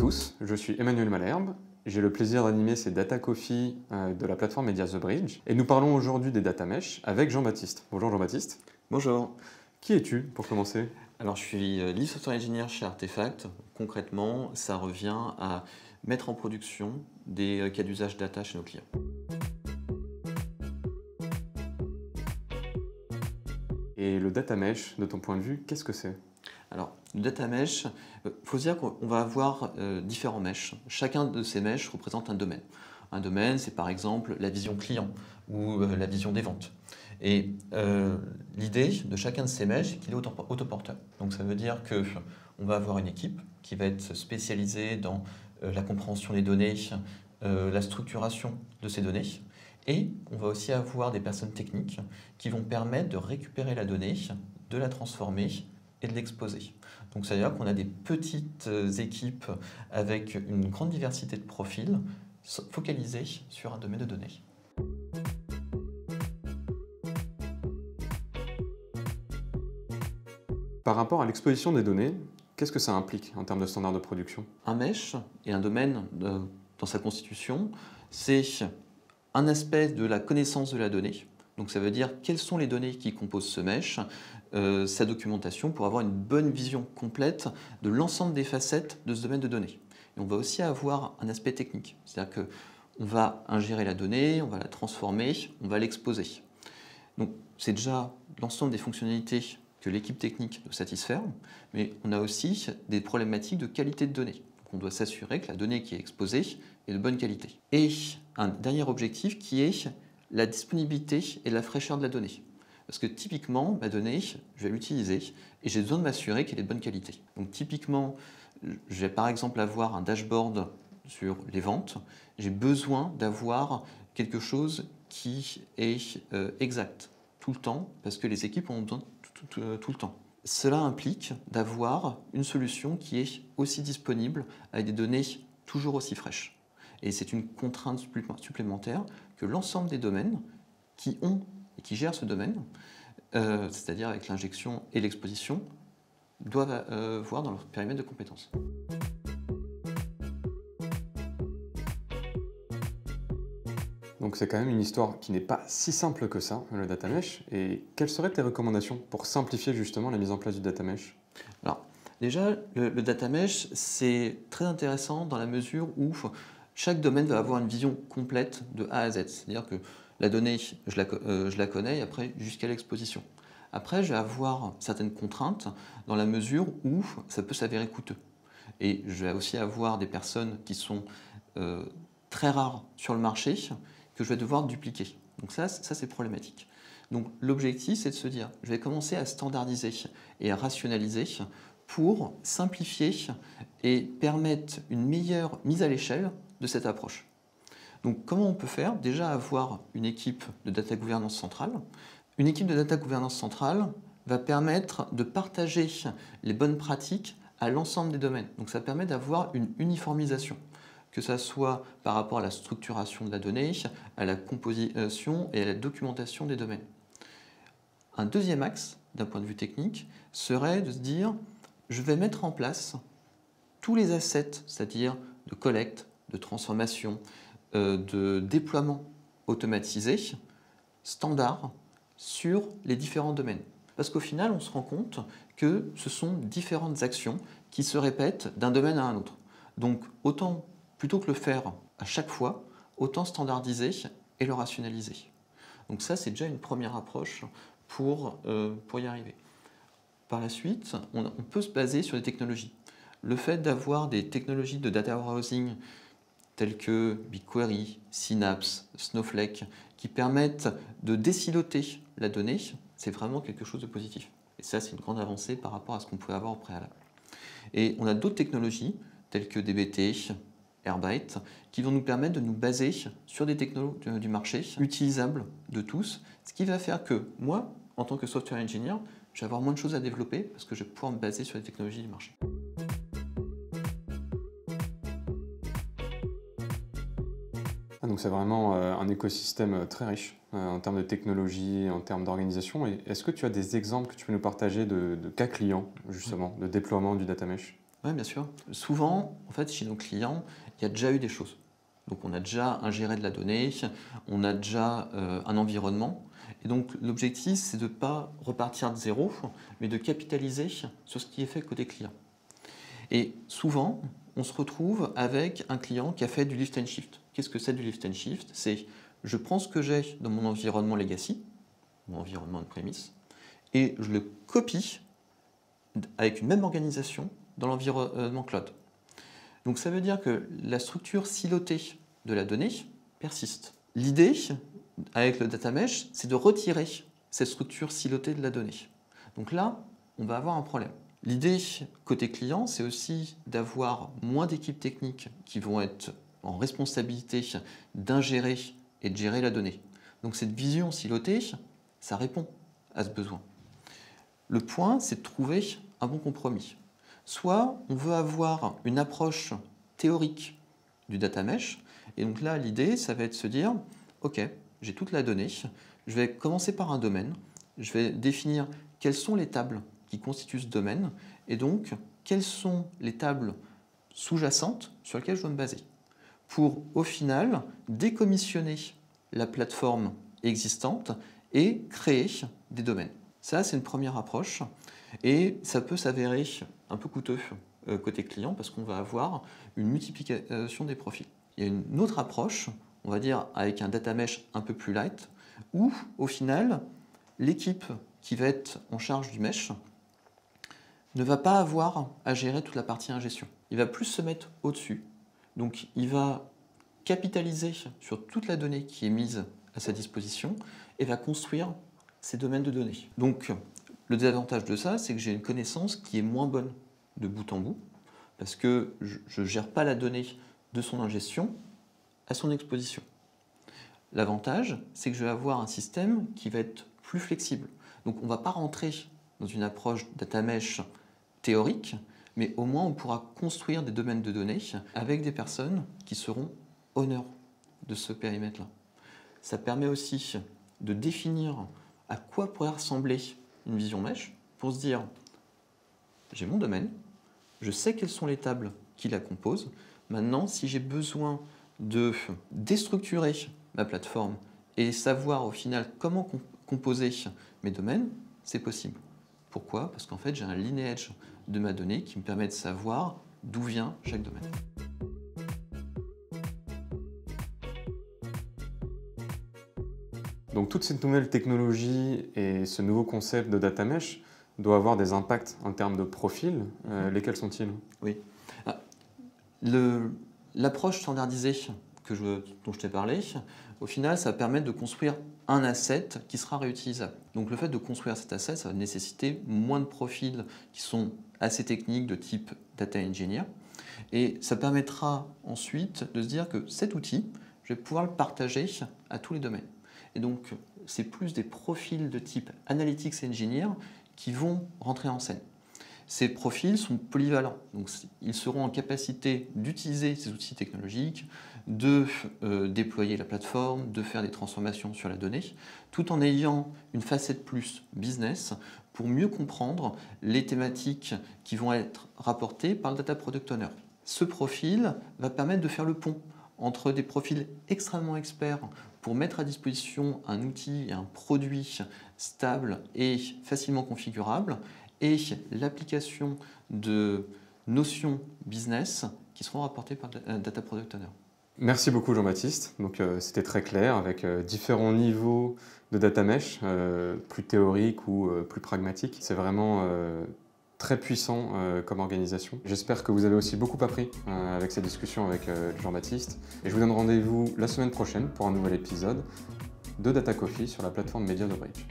tous, je suis Emmanuel Malherbe. J'ai le plaisir d'animer ces Data Coffee de la plateforme Media The Bridge. Et nous parlons aujourd'hui des data mesh avec Jean-Baptiste. Bonjour Jean-Baptiste. Bonjour. Qui es-tu pour commencer? Alors je suis lead software engineer chez Artefact. Concrètement, ça revient à mettre en production des cas d'usage data chez nos clients. Et le data mesh, de ton point de vue, qu'est-ce que c'est? Alors, le data mesh, il faut se dire qu'on va avoir différents meshes. Chacun de ces meshes représente un domaine. Un domaine, c'est par exemple la vision client ou la vision des ventes. Et l'idée de chacun de ces meshes, c'est qu'il est autoporteur. Donc ça veut dire qu'on va avoir une équipe qui va être spécialisée dans la compréhension des données, la structuration de ces données. Et on va aussi avoir des personnes techniques qui vont permettre de récupérer la donnée, de la transformer et de l'exposer. Donc ça veut dire qu'on a des petites équipes avec une grande diversité de profils focalisées sur un domaine de données. Par rapport à l'exposition des données, qu'est-ce que ça implique en termes de standards de production? Un mesh et un domaine dans sa constitution, c'est un aspect de la connaissance de la donnée. Donc ça veut dire quelles sont les données qui composent ce mesh, sa documentation pour avoir une bonne vision complète de l'ensemble des facettes de ce domaine de données. Et on va aussi avoir un aspect technique, c'est-à-dire qu'on va ingérer la donnée, on va la transformer, on va l'exposer. Donc c'est déjà l'ensemble des fonctionnalités que l'équipe technique doit satisfaire, mais on a aussi des problématiques de qualité de données. Donc on doit s'assurer que la donnée qui est exposée est de bonne qualité. Et un dernier objectif qui est la disponibilité et la fraîcheur de la donnée. Parce que typiquement, ma donnée, je vais l'utiliser et j'ai besoin de m'assurer qu'elle est de bonne qualité. Donc typiquement, je vais par exemple avoir un dashboard sur les ventes. J'ai besoin d'avoir quelque chose qui est exact tout le temps parce que les équipes ont besoin tout le temps. Cela implique d'avoir une solution qui est aussi disponible avec des données toujours aussi fraîches. Et c'est une contrainte supplémentaire que l'ensemble des domaines qui ont et qui gèrent ce domaine, c'est-à-dire avec l'injection et l'exposition, doivent voir dans leur périmètre de compétences. Donc c'est quand même une histoire qui n'est pas si simple que ça, le data mesh. Et quelles seraient tes recommandations pour simplifier justement la mise en place du data mesh? Alors, déjà, le data mesh, c'est très intéressant dans la mesure où chaque domaine va avoir une vision complète de A à Z. C'est-à-dire que la donnée, je la connais, et après, jusqu'à l'exposition. Après, je vais avoir certaines contraintes dans la mesure où ça peut s'avérer coûteux. Et je vais aussi avoir des personnes qui sont très rares sur le marché que je vais devoir dupliquer. Donc ça c'est problématique. Donc l'objectif, c'est de se dire, je vais commencer à standardiser et à rationaliser pour simplifier et permettre une meilleure mise à l'échelle de cette approche. Donc comment on peut faire? Déjà avoir une équipe de data gouvernance centrale. Une équipe de data gouvernance centrale va permettre de partager les bonnes pratiques à l'ensemble des domaines. Donc ça permet d'avoir une uniformisation, que ce soit par rapport à la structuration de la donnée, à la composition et à la documentation des domaines. Un deuxième axe, d'un point de vue technique, serait de se dire, je vais mettre en place tous les assets, c'est-à-dire de collecte, de transformation, de déploiement automatisé, standard, sur les différents domaines. Parce qu'au final, on se rend compte que ce sont différentes actions qui se répètent d'un domaine à un autre. Donc, autant, plutôt que le faire à chaque fois, autant standardiser et le rationaliser. Donc ça, c'est déjà une première approche pour y arriver. Par la suite, on peut se baser sur des technologies. Le fait d'avoir des technologies de data warehousing telles que BigQuery, Synapse, Snowflake, qui permettent de désiloter la donnée, c'est vraiment quelque chose de positif. Et ça, c'est une grande avancée par rapport à ce qu'on pouvait avoir au préalable. Et on a d'autres technologies, telles que DBT, Airbyte, qui vont nous permettre de nous baser sur des technologies du marché utilisables de tous, ce qui va faire que moi, en tant que software engineer, je vais avoir moins de choses à développer parce que je vais pouvoir me baser sur les technologies du marché. Donc c'est vraiment un écosystème très riche en termes de technologie, en termes d'organisation. Et est-ce que tu as des exemples que tu peux nous partager de cas clients, justement, de déploiement du data mesh? Oui, bien sûr. Souvent, en fait, chez nos clients, il y a déjà eu des choses. Donc, on a déjà ingéré de la donnée, on a déjà un environnement. Et donc, l'objectif, c'est de ne pas repartir de zéro, mais de capitaliser sur ce qui est fait côté client. Et souvent, on se retrouve avec un client qui a fait du lift and shift. Qu'est-ce que c'est du lift and shift? C'est je prends ce que j'ai dans mon environnement legacy, mon environnement on-premise, et je le copie avec une même organisation dans l'environnement cloud. Donc ça veut dire que la structure silotée de la donnée persiste. L'idée, avec le data mesh, c'est de retirer cette structure silotée de la donnée. Donc là, on va avoir un problème. L'idée, côté client, c'est aussi d'avoir moins d'équipes techniques qui vont être en responsabilité d'ingérer et de gérer la donnée. Donc cette vision silotée, ça répond à ce besoin. Le point, c'est de trouver un bon compromis. Soit on veut avoir une approche théorique du data mesh, et donc là, l'idée, ça va être de se dire, ok, j'ai toute la donnée, je vais commencer par un domaine, je vais définir quelles sont les tables qui constituent ce domaine, et donc quelles sont les tables sous-jacentes sur lesquelles je dois me baser, pour au final décommissionner la plateforme existante et créer des domaines. Ça, c'est une première approche, et ça peut s'avérer un peu coûteux côté client parce qu'on va avoir une multiplication des profils. Il y a une autre approche, on va dire avec un data mesh un peu plus light, où au final, l'équipe qui va être en charge du mesh ne va pas avoir à gérer toute la partie ingestion. Il va plus se mettre au-dessus. Donc il va capitaliser sur toute la donnée qui est mise à sa disposition et va construire ces domaines de données. Donc le désavantage de ça, c'est que j'ai une connaissance qui est moins bonne de bout en bout, parce que je ne gère pas la donnée de son ingestion à son exposition. L'avantage, c'est que je vais avoir un système qui va être plus flexible. Donc on ne va pas rentrer dans une approche data mesh théorique, mais au moins on pourra construire des domaines de données avec des personnes qui seront honneurs de ce périmètre-là. Ça permet aussi de définir à quoi pourrait ressembler une vision mesh pour se dire j'ai mon domaine, je sais quelles sont les tables qui la composent. Maintenant, si j'ai besoin de déstructurer ma plateforme et savoir au final comment composer mes domaines, c'est possible. Pourquoi? Parce qu'en fait, j'ai un lineage de ma donnée qui me permet de savoir d'où vient chaque domaine. Donc toute cette nouvelle technologie et ce nouveau concept de data mesh doit avoir des impacts en termes de profil. Lesquels sont-ils? Oui. L'approche standardisée dont je t'ai parlé, au final, ça va permettre de construire un asset qui sera réutilisable. Donc le fait de construire cet asset, ça va nécessiter moins de profils qui sont assez techniques de type data engineer. Et ça permettra ensuite de se dire que cet outil, je vais pouvoir le partager à tous les domaines. Et donc, c'est plus des profils de type analytics engineer qui vont rentrer en scène. Ces profils sont polyvalents, donc ils seront en capacité d'utiliser ces outils technologiques, de déployer la plateforme, de faire des transformations sur la donnée, tout en ayant une facette plus business pour mieux comprendre les thématiques qui vont être rapportées par le Data Product Owner. Ce profil va permettre de faire le pont entre des profils extrêmement experts pour mettre à disposition un outil et un produit stable et facilement configurable, et l'application de notions business qui seront rapportées par le Data Product Owner. Merci beaucoup Jean-Baptiste. Donc c'était très clair avec différents niveaux de data mesh, plus théoriques ou plus pragmatiques. C'est vraiment très puissant comme organisation. J'espère que vous avez aussi beaucoup appris avec cette discussion avec Jean-Baptiste. Et je vous donne rendez-vous la semaine prochaine pour un nouvel épisode de Data Coffee sur la plateforme Media The Bridge.